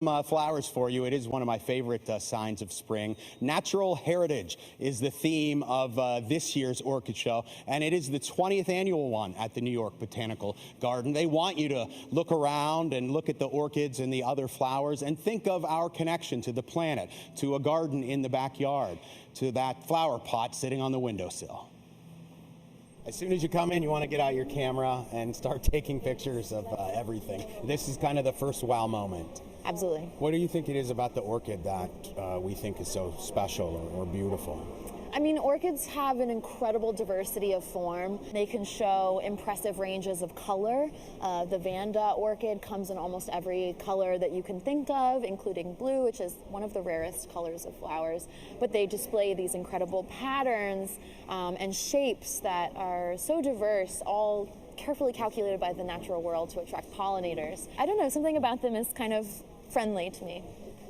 Flowers for you. It is one of my favorite signs of spring. Natural heritage is the theme of this year's Orchid Show, and it is the 20th annual one at the New York Botanical Garden. They want you to look around and look at the orchids and the other flowers and think of our connection to the planet, to a garden in the backyard, to that flower pot sitting on the windowsill. As soon as you come in, you want to get out your camera and start taking pictures of everything. This is kind of the first wow moment. Absolutely. What do you think it is about the orchid that we think is so special or beautiful? I mean, orchids have an incredible diversity of form. They can show impressive ranges of color. The Vanda orchid comes in almost every color that you can think of, including blue, which is one of the rarest colors of flowers. But they display these incredible patterns and shapes that are so diverse, all carefully calculated by the natural world to attract pollinators. I don't know, something about them is kind of friendly to me.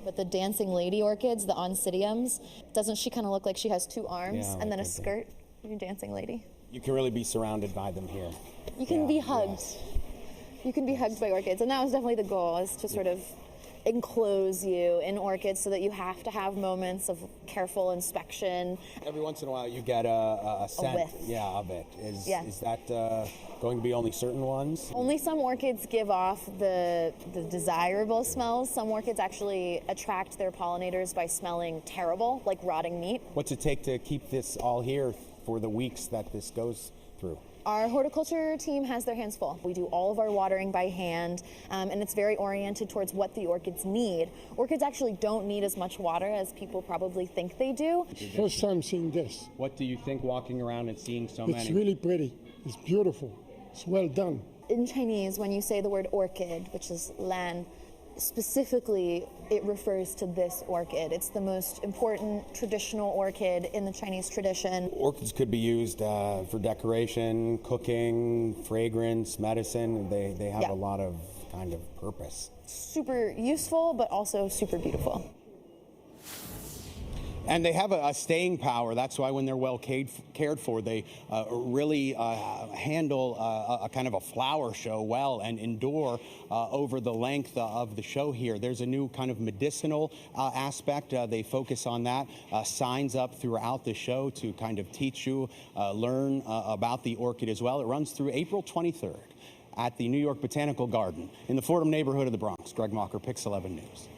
But the dancing lady orchids, the oncidiums, doesn't she kind of look like she has two arms and then a skirt? Your dancing lady. You can really be surrounded by them here. You can be hugged. Yes. You can be hugged by orchids, and that was definitely the goal, is to sort of enclose you in orchids so that you have to have moments of careful inspection. Every once in a while you get a scent of it. Is that going to be only certain ones? Only some orchids give off the desirable smells. Some orchids actually attract their pollinators by smelling terrible, like rotting meat. What's it take to keep this all here for the weeks that this goes through? Our horticulture team has their hands full. We do all of our watering by hand, and it's very oriented towards what the orchids need. Orchids actually don't need as much water as people probably think they do. First time seeing this. What do you think walking around and seeing so many? It's really pretty. It's beautiful. It's well done. In Chinese, when you say the word orchid, which is lan, specifically, it refers to this orchid. It's the most important traditional orchid in the Chinese tradition. Orchids could be used for decoration, cooking, fragrance, medicine. They have a lot of kind of purpose. Super useful, but also super beautiful. And they have a staying power. That's why when they're well cared for, they really handle a kind of a flower show well and endure over the length of the show here. There's a new kind of medicinal aspect. They focus on that. Signs up throughout the show to kind of teach you, learn about the orchid as well. It runs through April 23rd at the New York Botanical Garden in the Fordham neighborhood of the Bronx. Greg Mocker, Pix 11 News.